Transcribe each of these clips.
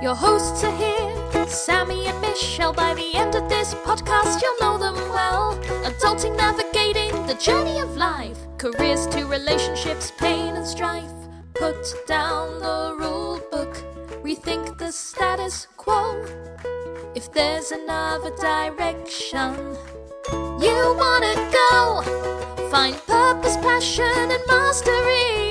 Your hosts are here, Sammy and Michelle. By the end of this podcast, you'll know them well. Adulting, navigating the journey of life. Careers to relationships, pain and strife. Put down the rule book, rethink the status quo. If there's another direction you wanna go, find purpose, passion and mastery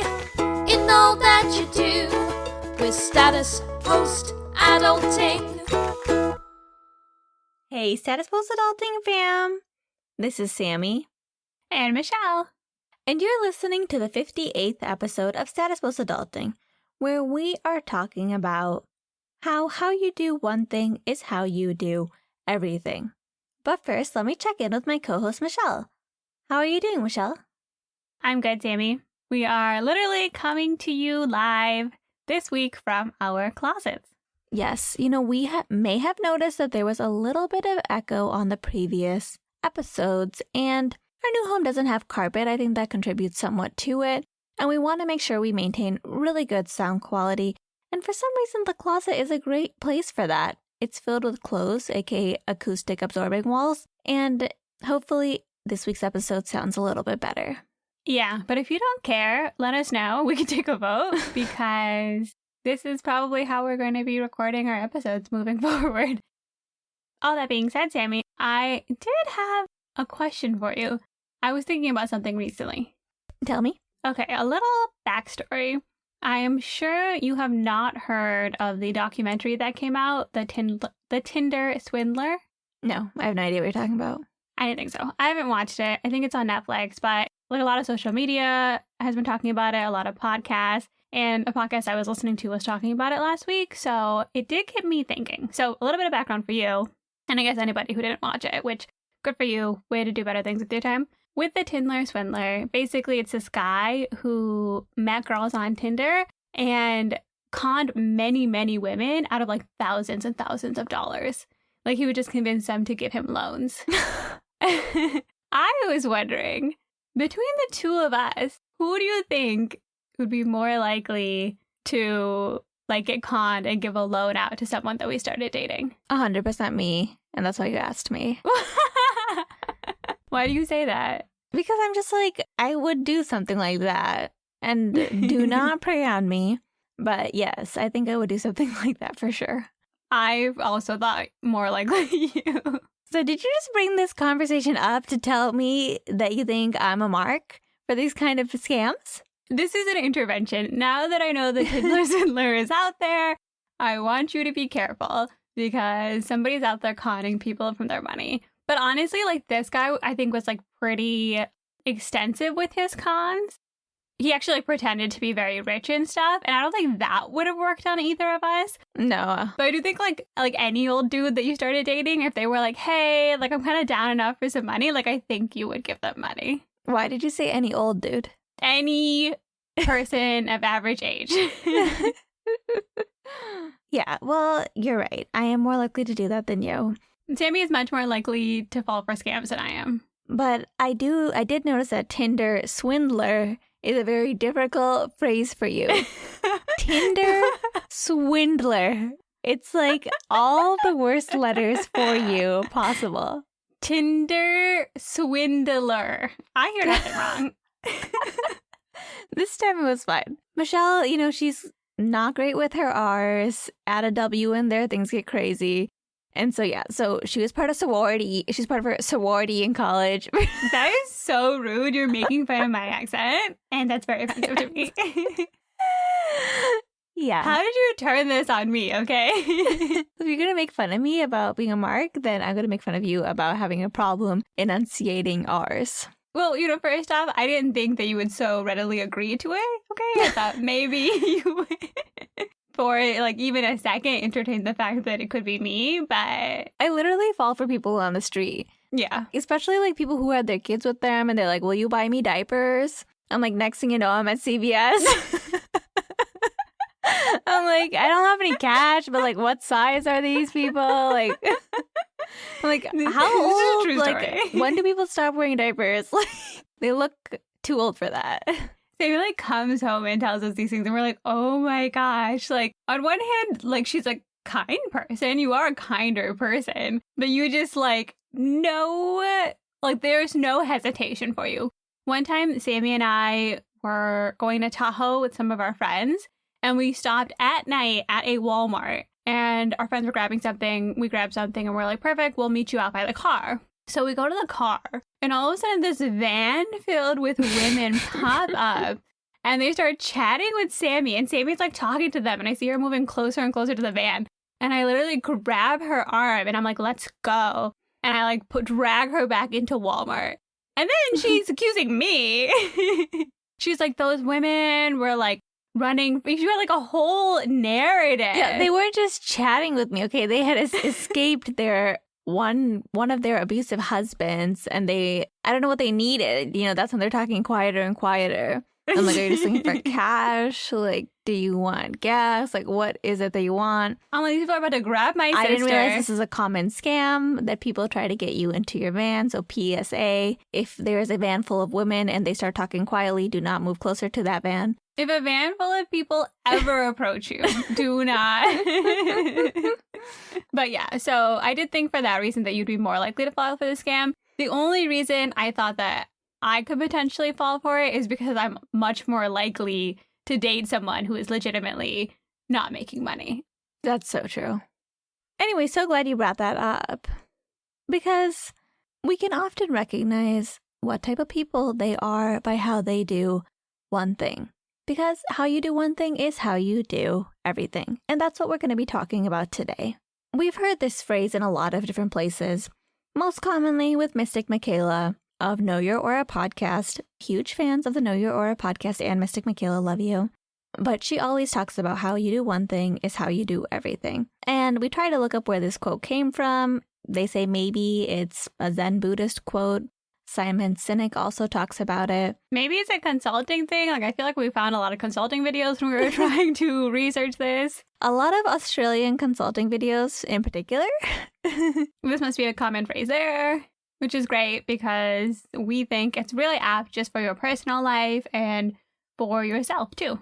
in all that you do with Status Post Adulting. Hey, Status Post Adulting fam! This is Sammy. And Michelle. And you're listening to the 58th episode of Status Post Adulting, where we are talking about how you do one thing is how you do everything. But first, let me check in with my co-host, Michelle. How are you doing, Michelle? I'm good, Sammy. We are literally coming to you live this week from our closets. Yes, we may have noticed that there was a little bit of echo on the previous episodes, and our new home doesn't have carpet. I think that contributes somewhat to it, and we want to make sure we maintain really good sound quality, and for some reason the closet is a great place for that. It's filled with clothes, aka acoustic absorbing walls, and hopefully this week's episode sounds a little bit better. Yeah, but if you don't care, let us know. We can take a vote because this is probably how we're going to be recording our episodes moving forward. All that being said, Sammy, I did have a question for you. I was thinking about something recently. Tell me. Okay, a little backstory. I am sure you have not heard of the documentary that came out, the Tinder Swindler. No, I have no idea what you're talking about. I didn't think so. I haven't watched it. I think it's on Netflix, but like a lot of social media has been talking about it, a lot of podcasts, and a podcast I was listening to was talking about it last week. So it did get me thinking. So a little bit of background for you, and I guess anybody who didn't watch it, which good for you, way to do better things with your time. With the Tinder Swindler, basically it's this guy who met girls on Tinder and conned many, many women out of like thousands and thousands of dollars. Like he would just convince them to give him loans. I was wondering, between the two of us, who do you think would be more likely to like get conned and give a loan out to someone that we started dating? 100% me, and that's why you asked me. Why do you say that? Because I'm just like, I would do something like that. And do not prey on me. But yes, I think I would do something like that for sure. I've also thought more likely you. So did you just bring this conversation up to tell me that you think I'm a mark for these kind of scams? This is an intervention. Now that I know the Tinder Swindler is out there, I want you to be careful because somebody's out there conning people from their money. But honestly, like this guy, I think was like pretty extensive with his cons. He actually like pretended to be very rich and stuff. And I don't think that would have worked on either of us. No. But I do think like any old dude that you started dating, if they were like, hey, like I'm kind of down enough for some money, like I think you would give them money. Why did you say any old dude? Any person of average age. Yeah, well, you're right. I am more likely to do that than you. Sammy is much more likely to fall for scams than I am. But I did notice that Tinder Swindler is a very difficult phrase for you. Tinder Swindler. It's like all the worst letters for you possible. Tinder Swindler. I hear nothing wrong. This time it was fine. Michelle, she's not great with her R's. Add a W in there, things get crazy. And so, yeah, so she was part of sorority. She's part of her sorority in college. That is so rude. You're making fun of my accent. And that's very offensive to me. Yeah. How did you turn this on me, okay? If you're going to make fun of me about being a mark, then I'm going to make fun of you about having a problem enunciating R's. Well, first off, I didn't think that you would so readily agree to it, okay? I thought maybe you would, for like even a second, entertain the fact that it could be me, but... I literally fall for people on the street. Yeah. Especially like people who had their kids with them and they're like, will you buy me diapers? I'm like, next thing you know, I'm at CVS. I'm like, I don't have any cash, but like, what size are these people? Like, I'm like, how old? Like, when do people stop wearing diapers? Like, they look too old for that. Sammy like comes home and tells us these things, and we're like, oh my gosh. Like, on one hand, like she's like kind person. You are a kinder person, but you just like, no, like there's no hesitation for you. One time, Sammy and I were going to Tahoe with some of our friends, and we stopped at night at a Walmart, and our friends were grabbing something. We grabbed something, and we're like, perfect, we'll meet you out by the car. So we go to the car, and all of a sudden, this van filled with women pop up, and they start chatting with Sammy, and Sammy's like talking to them, and I see her moving closer and closer to the van, and I literally grab her arm, and I'm like, let's go. And I like drag her back into Walmart. And then she's accusing me. She's like, those women were like running. She had like a whole narrative. Yeah, they weren't just chatting with me, okay? They had escaped their one of their abusive husbands, and I don't know what they needed. You know, that's when they're talking quieter and quieter. I'm like, are you just looking for cash? Like, do you want gas? Like, what is it that you want? I'm like, these people are about to grab my sister. I didn't realize this is a common scam that people try to get you into your van. So PSA, if there is a van full of women and they start talking quietly, do not move closer to that van. If a van full of people ever approach you, do not. But yeah, so I did think for that reason that you'd be more likely to fall for the scam. The only reason I thought that I could potentially fall for it is because I'm much more likely to date someone who is legitimately not making money. That's so true. Anyway, so glad you brought that up. Because we can often recognize what type of people they are by how they do one thing. Because how you do one thing is how you do everything. And that's what we're going to be talking about today. We've heard this phrase in a lot of different places, most commonly with Mystic Michaela of Know Your Aura podcast. Huge fans of the Know Your Aura podcast and Mystic Michaela, love you. But she always talks about how you do one thing is how you do everything. And we try to look up where this quote came from. They say maybe it's a Zen Buddhist quote. Simon Sinek also talks about it. Maybe it's a consulting thing. Like, I feel like we found a lot of consulting videos when we were trying to research this. A lot of Australian consulting videos in particular. This must be a common phrase there, which is great because we think it's really apt just for your personal life and for yourself too.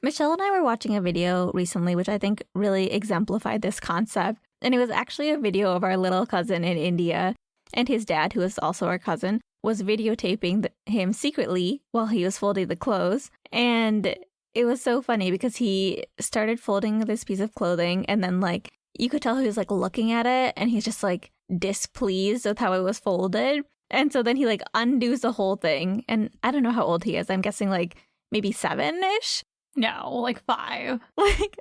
Michelle and I were watching a video recently, which I think really exemplified this concept. And it was actually a video of our little cousin in India. And his dad, who is also our cousin, was videotaping him secretly while he was folding the clothes. And it was so funny because he started folding this piece of clothing, and then like you could tell he was like looking at it and he's just like displeased with how it was folded. And so then he like undoes the whole thing. And I don't know how old he is. I'm guessing like maybe 7-ish. No, like 5.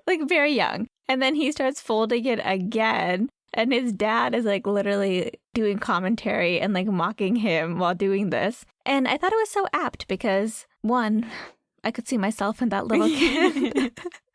Like very young. And then he starts folding it again. And his dad is like literally doing commentary and like mocking him while doing this. And I thought it was so apt because, one, I could see myself in that little kid.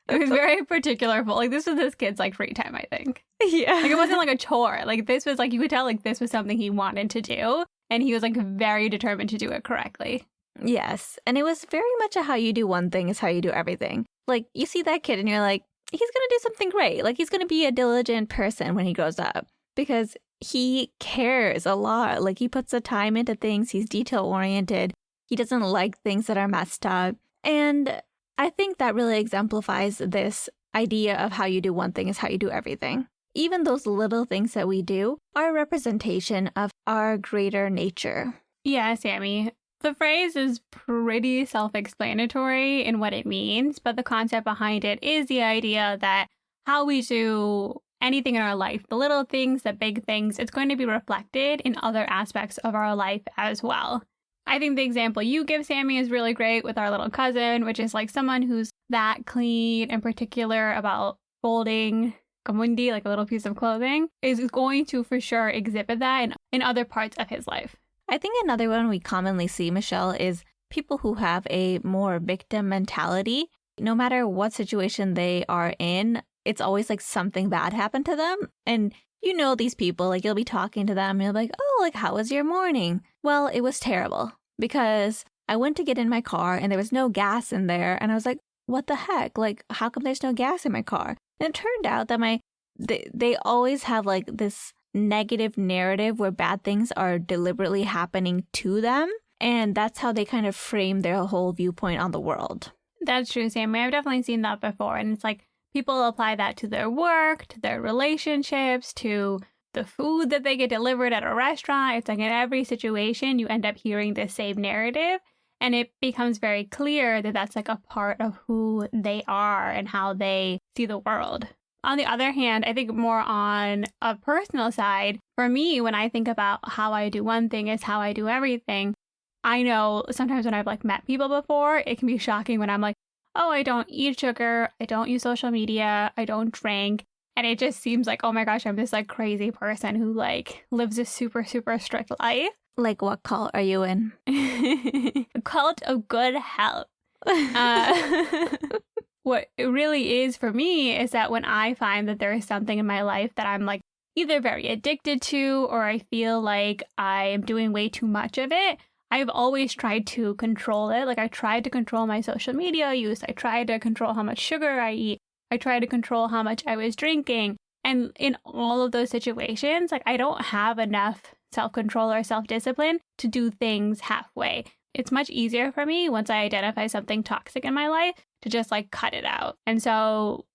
It was very particular. Like, this was this kid's like free time, I think. Yeah. Like, it wasn't like a chore. Like, this was like, you could tell like this was something he wanted to do. And he was like very determined to do it correctly. Yes. And it was very much a how you do one thing is how you do everything. Like, you see that kid and you're like, he's going to do something great. Like, he's going to be a diligent person when he grows up because he cares a lot. Like, he puts the time into things. He's detail-oriented. He doesn't like things that are messed up. And I think that really exemplifies this idea of how you do one thing is how you do everything. Even those little things that we do are a representation of our greater nature. Yeah, Sammy. The phrase is pretty self-explanatory in what it means, but the concept behind it is the idea that how we do anything in our life, the little things, the big things, it's going to be reflected in other aspects of our life as well. I think the example you give, Sammy, is really great with our little cousin, which is like someone who's that clean and particular about folding kamundi, like a little piece of clothing, is going to for sure exhibit that in other parts of his life. I think another one we commonly see, Michelle, is people who have a more victim mentality. No matter what situation they are in, it's always like something bad happened to them. And you know these people, like you'll be talking to them and you'll be like, oh, like how was your morning? Well, it was terrible because I went to get in my car and there was no gas in there. And I was like, what the heck? Like, how come there's no gas in my car? And it turned out that they always have like this negative narrative where bad things are deliberately happening to them. And that's how they kind of frame their whole viewpoint on the world. That's true, Sammy. I've definitely seen that before. And it's like people apply that to their work, to their relationships, to the food that they get delivered at a restaurant. It's like in every situation, you end up hearing the same narrative. And it becomes very clear that that's like a part of who they are and how they see the world. On the other hand, I think more on a personal side, for me, when I think about how I do one thing is how I do everything, I know sometimes when I've like met people before, it can be shocking when I'm like, oh, I don't eat sugar, I don't use social media, I don't drink. And it just seems like, oh my gosh, I'm this like crazy person who like lives a super, super strict life. Like, what cult are you in? A cult of good health. What it really is for me is that when I find that there is something in my life that I'm like either very addicted to or I feel like I am doing way too much of it, I've always tried to control it. Like I tried to control my social media use. I tried to control how much sugar I eat. I tried to control how much I was drinking. And in all of those situations, like I don't have enough self-control or self-discipline to do things halfway. It's much easier for me once I identify something toxic in my life to just like cut it out. And so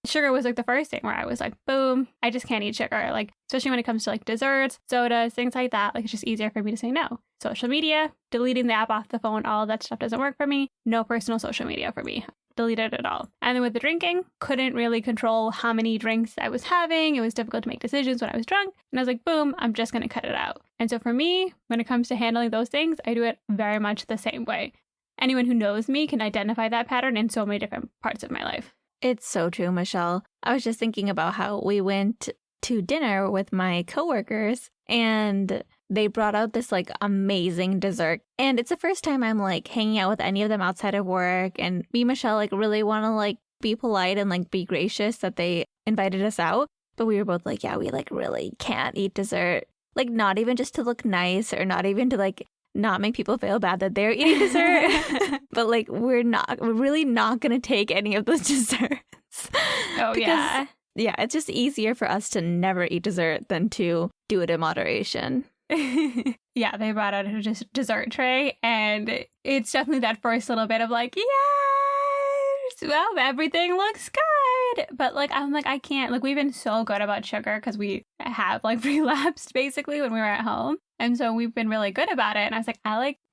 sugar was like the first thing where I was like, boom, I just can't eat sugar. Like, especially when it comes to like desserts, sodas, things like that. Like, it's just easier for me to say no. Social media, deleting the app off the phone, all of that stuff doesn't work for me. No personal social media for me. Deleted it all. And then with the drinking, couldn't really control how many drinks I was having. It was difficult to make decisions when I was drunk. And I was like, boom, I'm just going to cut it out. And so for me, when it comes to handling those things, I do it very much the same way. Anyone who knows me can identify that pattern in so many different parts of my life. It's so true, Michelle. I was just thinking about how we went to dinner with my coworkers and they brought out this like amazing dessert. And it's the first time I'm like hanging out with any of them outside of work. And me and Michelle like really want to like be polite and like be gracious that they invited us out. But we were both like, yeah, we like really can't eat dessert. Like not even just to look nice or not even to like not make people feel bad that they're eating dessert. But like we're really not going to take any of those desserts. Oh, because, yeah, it's just easier for us to never eat dessert than to do it in moderation. Yeah, they brought out a dessert tray, and it's definitely that first little bit of like, yes, well, everything looks good. But like, I'm like, I can't. Like, we've been so good about sugar because we have like relapsed basically when we were at home. And so we've been really good about it. And I was like,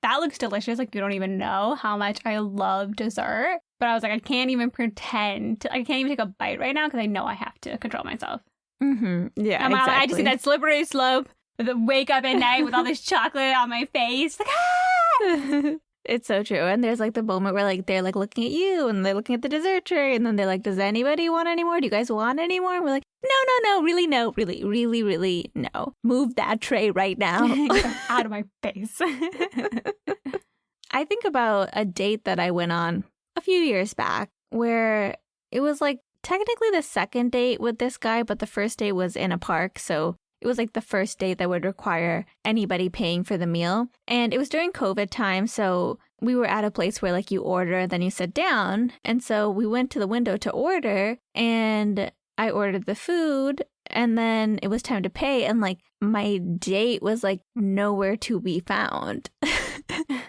that looks delicious. Like, you don't even know how much I love dessert. But I was like, I can't even pretend. I can't even take a bite right now because I know I have to control myself. Mm-hmm. Yeah, exactly. exactly. I just see that slippery slope. The wake up at night with all this chocolate on my face. Like, ah! It's so true. And there's like the moment where like they're like looking at you and they're looking at the dessert tray and then they're like, does anybody want any more? Do you guys want any more? And we're like, no, really no, really no. Move that tray right now. Out of my face. I think about a date that I went on a few years back where it was like technically the second date with this guy, but the first date was in a park. So it was like the first date that would require anybody paying for the meal. And it was during COVID time. So we were at a place where like you order, then you sit down. And so we went to the window to order and I ordered the food and then it was time to pay. And like my date was like nowhere to be found.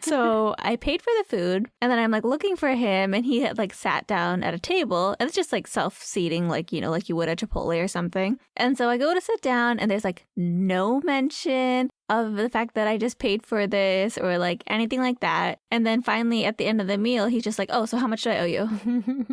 So I paid for the food and then I'm like looking for him and he had like sat down at a table and it's just like self-seating like, you know, like you would at Chipotle or something. And so I go to sit down and there's like no mention of the fact that I just paid for this or like anything like that. And then finally at the end of the meal, he's just like, oh, so how much do I owe you?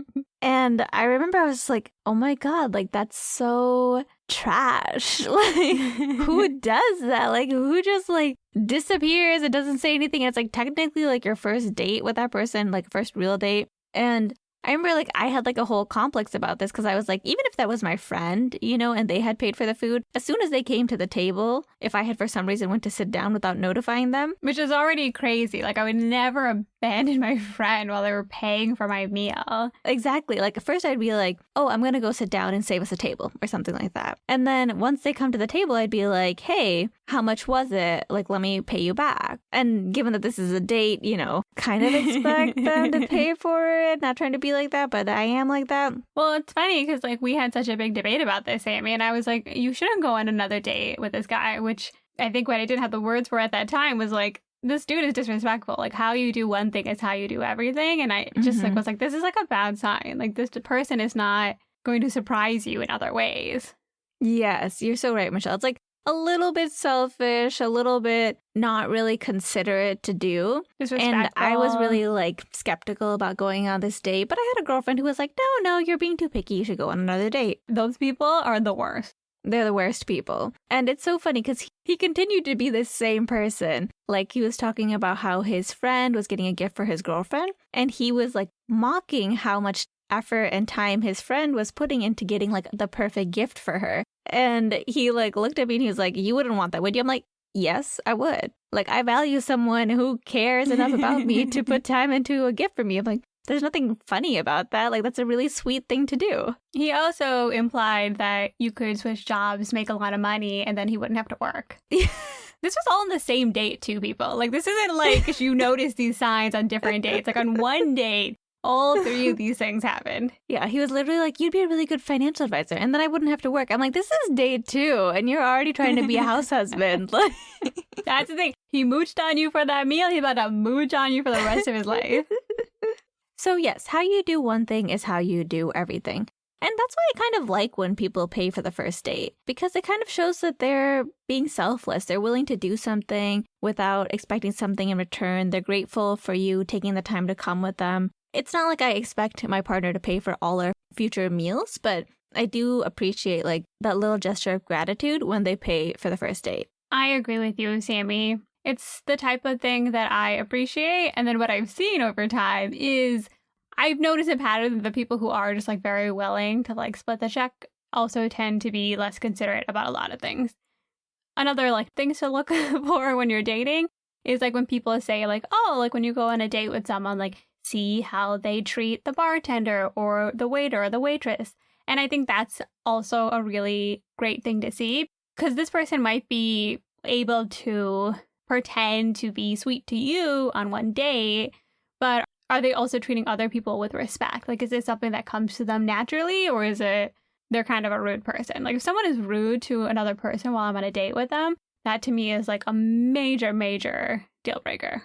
And I remember I was like, oh my God, like that's so trash. Like who does that? Like who just like disappears and doesn't say anything? And it's like technically like your first date with that person, like first real date. And I remember like I had like a whole complex about this because I was like, even if that was my friend, you know, and they had paid for the food, as soon as they came to the table, if I had for some reason went to sit down without notifying them. Which is already crazy. Like I would never abandon my friend while they were paying for my meal. Exactly. Like at first I'd be like, oh, I'm going to go sit down and save us a table or something like that. And then once they come to the table, I'd be like, hey, how much was it? Like, let me pay you back. And given that this is a date, you know, kind of expect them to pay for it. Not trying to be like that, but I am like that. Well, it's funny because like we had such a big debate about this, Amy, and I was like, you shouldn't go on another date with this guy, which I think what I didn't have the words for at that time was like, this dude is disrespectful. Like how you do one thing is how you do everything. And I just like was like, this is like a bad sign. Like this person is not going to surprise you in other ways. Yes, you're so right, Michelle. It's like a little bit selfish, a little bit not really considerate to do. And I was really like skeptical about going on this date, but I had a girlfriend who was like, no, you're being too picky. You should go on another date. Those people are the worst. They're the worst people. And it's so funny because he continued to be the same person. Like he was talking about how his friend was getting a gift for his girlfriend, and he was like mocking how much effort and time his friend was putting into getting like the perfect gift for her. And he like looked at me and he was like, you wouldn't want that, would you? I'm like, yes, I would. Like I value someone who cares enough about me to put time into a gift for me. I'm like, there's nothing funny about that. Like that's a really sweet thing to do. He also implied that you could switch jobs, make a lot of money, and then he wouldn't have to work. This was all on the same date too, people. Like this isn't like you notice these signs on different dates. Like on one date, all three of these things happened. Yeah, he was literally like, you'd be a really good financial advisor, and then I wouldn't have to work. I'm like, this is date 2, and you're already trying to be a house husband. That's the thing. He mooched on you for that meal. He's about to mooch on you for the rest of his life. So yes, how you do one thing is how you do everything. And that's why I kind of like when people pay for the first date, because it kind of shows that they're being selfless. They're willing to do something without expecting something in return. They're grateful for you taking the time to come with them. It's not like I expect my partner to pay for all our future meals, but I do appreciate like that little gesture of gratitude when they pay for the first date. I agree with you, Sammy. It's the type of thing that I appreciate. And then what I've seen over time is I've noticed a pattern that the people who are just like very willing to like split the check also tend to be less considerate about a lot of things. Another like things to look for when you're dating is like when people say like, oh, like when you go on a date with someone, like see how they treat the bartender or the waiter or the waitress. And I think that's also a really great thing to see because this person might be able to pretend to be sweet to you on one date, but are they also treating other people with respect? Like, is this something that comes to them naturally, or is it they're kind of a rude person? Like, if someone is rude to another person while I'm on a date with them, that to me is like a major, major deal breaker.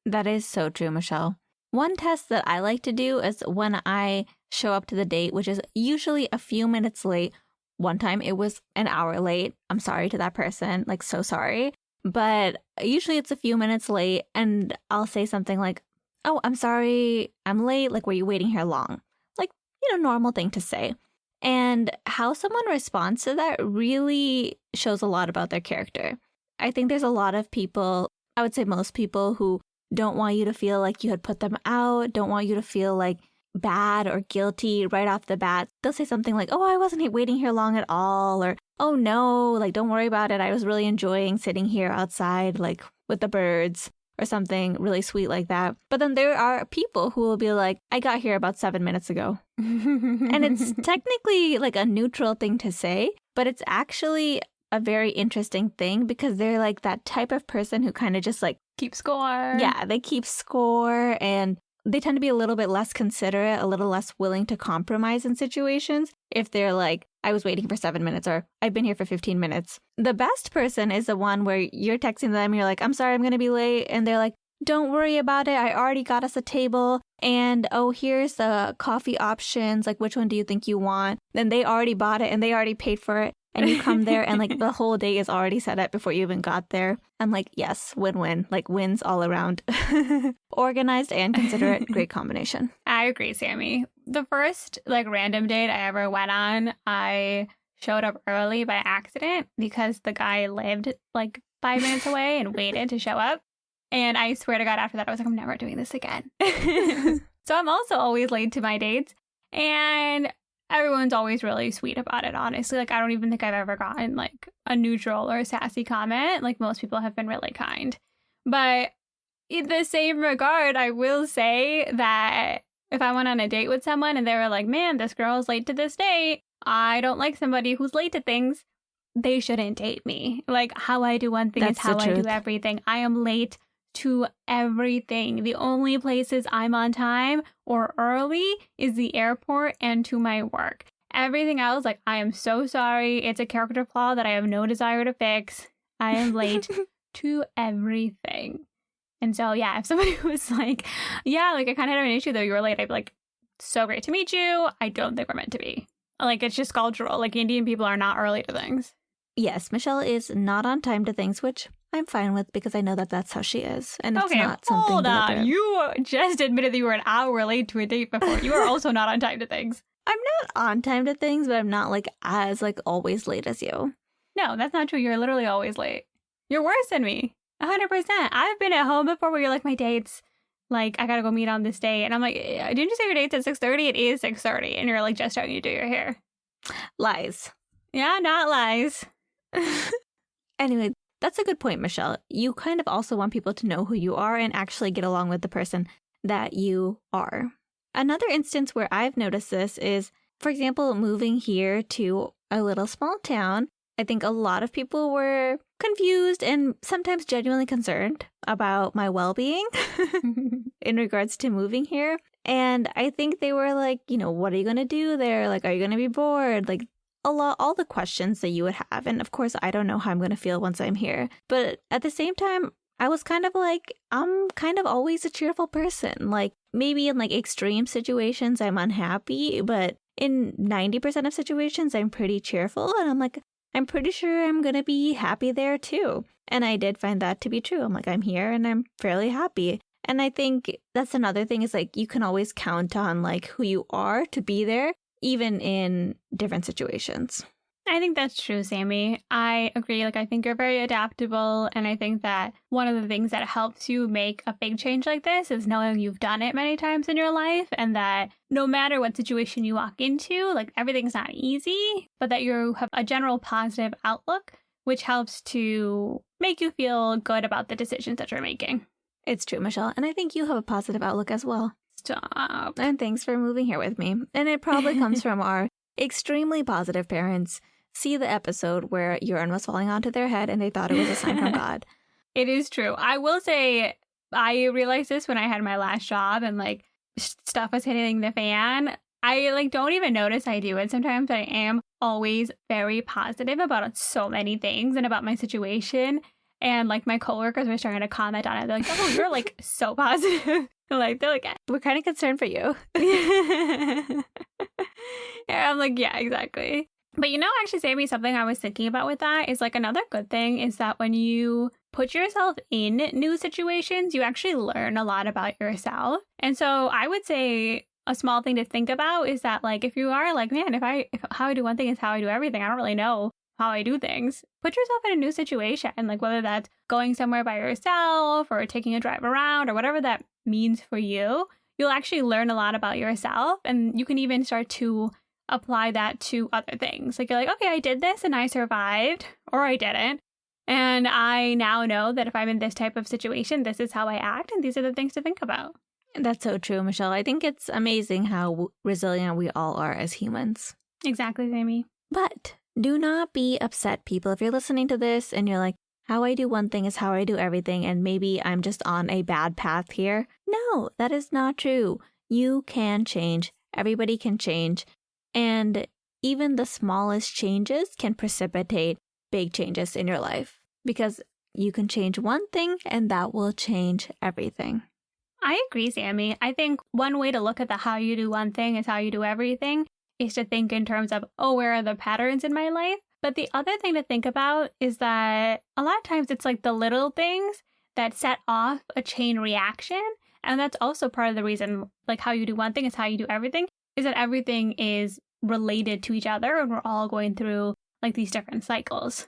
That is so true, Michelle. One test that I like to do is when I show up to the date, which is usually a few minutes late. One time it was an hour late. I'm sorry to that person, like so sorry. But usually it's a few minutes late and I'll say something like, oh, I'm sorry, I'm late. Like, were you waiting here long? Like, normal thing to say. And how someone responds to that really shows a lot about their character. I think there's a lot of people, I would say most people, who don't want you to feel like you had put them out, don't want you to feel like bad or guilty right off the bat. They'll say something like, oh, I wasn't waiting here long at all, or oh no, like don't worry about it. I was really enjoying sitting here outside like with the birds or something really sweet like that. But then there are people who will be like, I got here about 7 minutes ago. And it's technically like a neutral thing to say, but it's actually a very interesting thing because they're like that type of person who kind of just like keep score. Yeah, they keep score and they tend to be a little bit less considerate, a little less willing to compromise in situations if they're like, I was waiting for 7 minutes or I've been here for 15 minutes. The best person is the one where you're texting them, you're like, I'm sorry, I'm going to be late. And they're like, don't worry about it. I already got us a table. And oh, here's the coffee options. Like, which one do you think you want? Then they already bought it and they already paid for it. And you come there and like the whole day is already set up before you even got there. I'm like, yes, win-win, like wins all around. Organized and considerate, great combination. I agree, Sammy. The first like random date I ever went on, I showed up early by accident because the guy lived like 5 minutes away and waited to show up. And I swear to God, after that, I was like, I'm never doing this again. So I'm also always late to my dates. And everyone's always really sweet about it, honestly. Like, I don't even think I've ever gotten, like, a neutral or a sassy comment. Like, most people have been really kind. But in the same regard, I will say that if I went on a date with someone and they were like, man, this girl's late to this date, I don't like somebody who's late to things, they shouldn't date me. Like, how I do one thing is how I do everything. I am late to everything. The only places I'm on time or early is the airport and to my work. Everything else, like, I am so sorry. It's a character flaw that I have no desire to fix. I am late to everything. And so, yeah, if somebody was like, yeah, like, I kind of had an issue though, you were late, I'd be like, so great to meet you. I don't think we're meant to be. Like, it's just cultural. Like, Indian people are not early to things. Yes, Michelle is not on time to things, which I'm fine with because I know that that's how she is. And it's Okay, not something hold on. deliberate. You just admitted that you were an hour late to a date before. You are also not on time to things. I'm not on time to things, but I'm not like as like always late as you. No, that's not true. You're literally always late. You're worse than me. 100%. I've been at home before where you're like, my date's like, I gotta go meet on this day. And I'm like, didn't you say your date's at 6:30? It is 6:30. And you're like, just starting to do your hair. Lies. Yeah, not lies. Anyway, that's a good point, Michelle. You kind of also want people to know who you are and actually get along with the person that you are. Another instance where I've noticed this is, for example, moving here to a little small town. I think a lot of people were confused and sometimes genuinely concerned about my well-being in regards to moving here. And I think they were like, what are you going to do there? Like, are you going to be bored? Like, all the questions that you would have. And of course, I don't know how I'm going to feel once I'm here. But at the same time, I was kind of like, I'm kind of always a cheerful person. Like, maybe in like extreme situations, I'm unhappy. But in 90% of situations, I'm pretty cheerful. And I'm like, I'm pretty sure I'm going to be happy there too. And I did find that to be true. I'm like, I'm here and I'm fairly happy. And I think that's another thing is like, you can always count on like who you are to be there, even in different situations. I think that's true, Sammy. I agree. Like, I think you're very adaptable. And I think that one of the things that helps you make a big change like this is knowing you've done it many times in your life and that no matter what situation you walk into, like, everything's not easy, but that you have a general positive outlook, which helps to make you feel good about the decisions that you're making. It's true, Michelle. And I think you have a positive outlook as well. Stop. And thanks for moving here with me. And it probably comes from our extremely positive parents. See the episode where urine was falling onto their head and they thought it was a sign from God. It is true. I will say I realized this when I had my last job and like stuff was hitting the fan. I like don't even notice I do it. Sometimes I am always very positive about so many things and about my situation. And like my coworkers were starting to comment on it. They're like, oh, you're like so positive. They're like, we're kind of concerned for you. Yeah, I'm like, yeah, exactly. But actually, Sammy, something I was thinking about with that is like another good thing is that when you put yourself in new situations, you actually learn a lot about yourself. And so I would say a small thing to think about is that like if you are like, man, if how I do one thing is how I do everything, I don't really know how I do things. Put yourself in a new situation, like whether that's going somewhere by yourself or taking a drive around or whatever that means for you, you'll actually learn a lot about yourself and you can even start to apply that to other things. Like you're like, okay, I did this and I survived or I didn't. And I now know that if I'm in this type of situation, this is how I act and these are the things to think about. That's so true, Michelle. I think it's amazing how resilient we all are as humans. Exactly, Sammy. But do not be upset, people. If you're listening to this and you're like, how I do one thing is how I do everything, and maybe I'm just on a bad path here. No, that is not true. You can change. Everybody can change. And even the smallest changes can precipitate big changes in your life because you can change one thing and that will change everything. I agree, Sammy. I think one way to look at the how you do one thing is how you do everything is to think in terms of, oh, where are the patterns in my life? But the other thing to think about is that a lot of times it's like the little things that set off a chain reaction. And that's also part of the reason, like how you do one thing is how you do everything, is that everything is related to each other and we're all going through like these different cycles.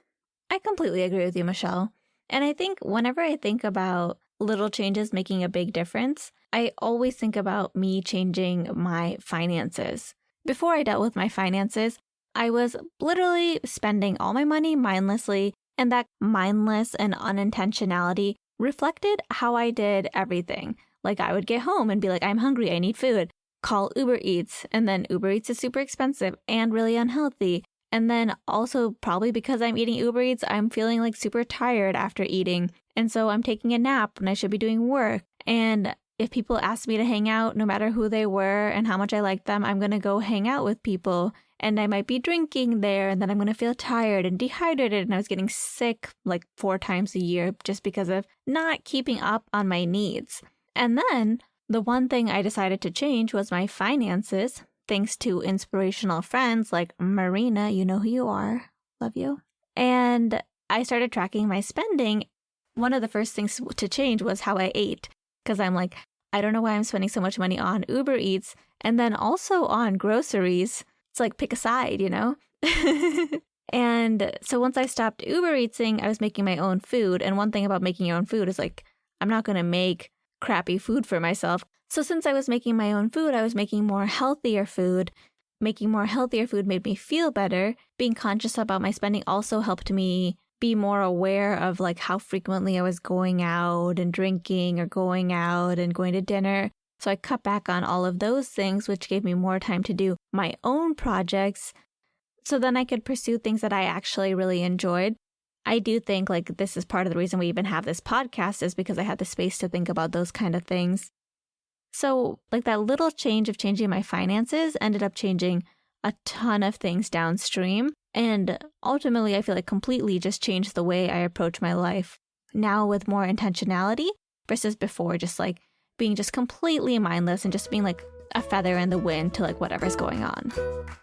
I completely agree with you, Michelle. And I think whenever I think about little changes making a big difference, I always think about me changing my finances. Before I dealt with my finances, I was literally spending all my money mindlessly, and that mindless and unintentionality reflected how I did everything. Like I would get home and be like, I'm hungry, I need food. Call Uber Eats, and then Uber Eats is super expensive and really unhealthy. And then also probably because I'm eating Uber Eats, I'm feeling like super tired after eating. And so I'm taking a nap when I should be doing work. And if people ask me to hang out, no matter who they were and how much I liked them, I'm going to go hang out with people. And I might be drinking there, and then I'm going to feel tired and dehydrated. And I was getting sick like 4 times a year just because of not keeping up on my needs. And then the one thing I decided to change was my finances thanks to inspirational friends like Marina, you know who you are, love you. And I started tracking my spending. One of the first things to change was how I ate, because I'm like, I don't know why I'm spending so much money on Uber Eats and then also on groceries. It's like, pick a side, you know? And so once I stopped Uber Eatsing, I was making my own food. And one thing about making your own food is like, I'm not going to make crappy food for myself. So since I was making my own food, I was making more healthier food. Making more healthier food made me feel better. Being conscious about my spending also helped me be more aware of like how frequently I was going out and drinking or going out and going to dinner. So I cut back on all of those things, which gave me more time to do my own projects. So then I could pursue things that I actually really enjoyed. I do think like this is part of the reason we even have this podcast is because I had the space to think about those kind of things. So like that little change of changing my finances ended up changing a ton of things downstream. And ultimately, I feel like completely just changed the way I approach my life now with more intentionality versus before just like being just completely mindless and just being like a feather in the wind to like whatever's going on.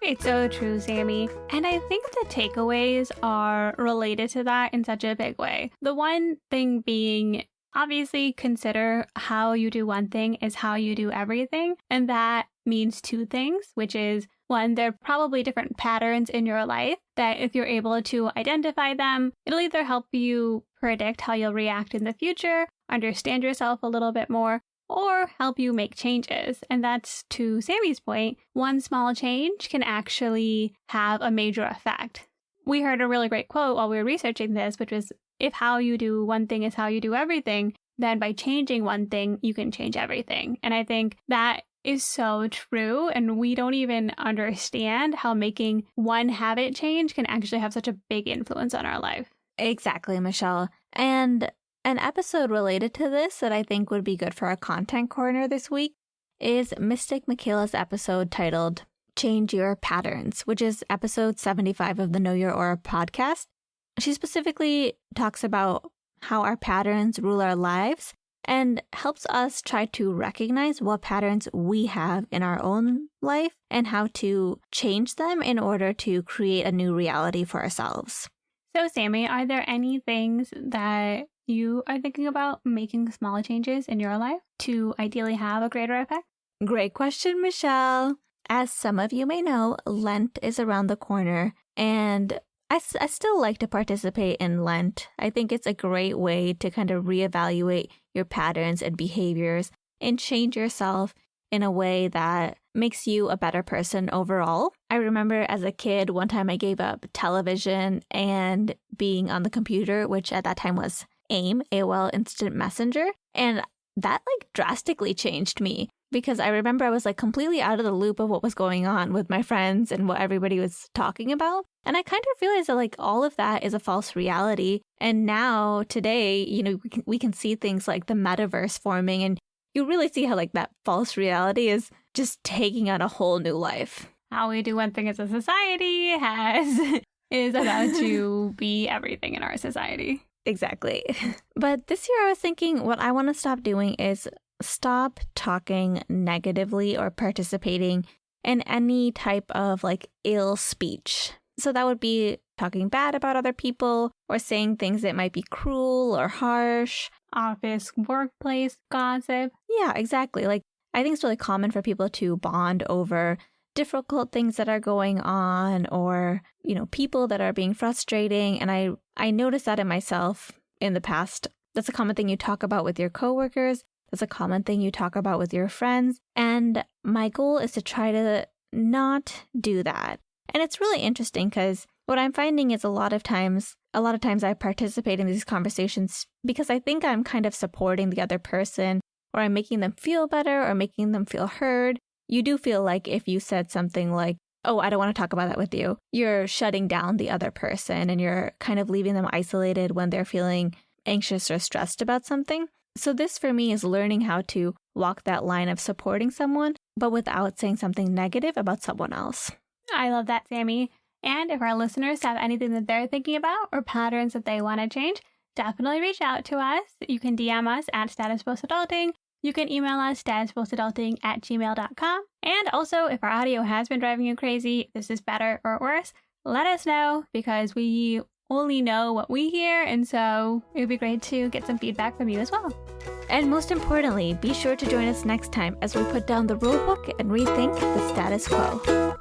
It's so true, Sammy. And I think the takeaways are related to that in such a big way. The one thing being, obviously consider how you do one thing is how you do everything. And that means two things, which is one, there are probably different patterns in your life that if you're able to identify them, it'll either help you predict how you'll react in the future, understand yourself a little bit more, or help you make changes. And that's, to Sammy's point, one small change can actually have a major effect. We heard a really great quote while we were researching this, which was, if how you do one thing is how you do everything, then by changing one thing, you can change everything. And I think that is so true. And we don't even understand how making one habit change can actually have such a big influence on our life. Exactly, Michelle. And an episode related to this that I think would be good for our content corner this week is Mystic Michaela's episode titled Change Your Patterns, which is episode 75 of the Know Your Aura podcast. She specifically talks about how our patterns rule our lives and helps us try to recognize what patterns we have in our own life and how to change them in order to create a new reality for ourselves. So, Sammy, are there any things that you are thinking about making small changes in your life to ideally have a greater effect? Great question, Michelle. As some of you may know, Lent is around the corner, and I still like to participate in Lent. I think it's a great way to kind of reevaluate your patterns and behaviors and change yourself in a way that makes you a better person overall. I remember as a kid, one time I gave up television and being on the computer, which at that time was AIM, AOL Instant Messenger. And that like drastically changed me because I remember I was like completely out of the loop of what was going on with my friends and what everybody was talking about. And I kind of realized that like all of that is a false reality. And now today, you know, we can see things like the metaverse forming, and you really see how like that false reality is just taking on a whole new life. How we do one thing as a society is about to be everything in our society. Exactly. But this year I was thinking what I want to stop doing is stop talking negatively or participating in any type of like ill speech. So that would be talking bad about other people or saying things that might be cruel or harsh. Office, workplace gossip. Yeah, exactly. Like I think it's really common for people to bond over difficult things that are going on or, you know, people that are being frustrating. And I noticed that in myself in the past. That's a common thing you talk about with your coworkers. That's a common thing you talk about with your friends. And my goal is to try to not do that. And it's really interesting because what I'm finding is a lot of times I participate in these conversations because I think I'm kind of supporting the other person or I'm making them feel better or making them feel heard. You do feel like if you said something like, oh, I don't want to talk about that with you, you're shutting down the other person and you're kind of leaving them isolated when they're feeling anxious or stressed about something. So this for me is learning how to walk that line of supporting someone, but without saying something negative about someone else. I love that, Sammy. And if our listeners have anything that they're thinking about or patterns that they want to change, definitely reach out to us. You can DM us at Status Post Adulting. you can email us statuspulsadulting@gmail.com. And also, if our audio has been driving you crazy, if this is better or worse, let us know, because we only know what we hear, and so it would be great to get some feedback from you as well. And most importantly, be sure to join us next time as we put down the rulebook and rethink the status quo.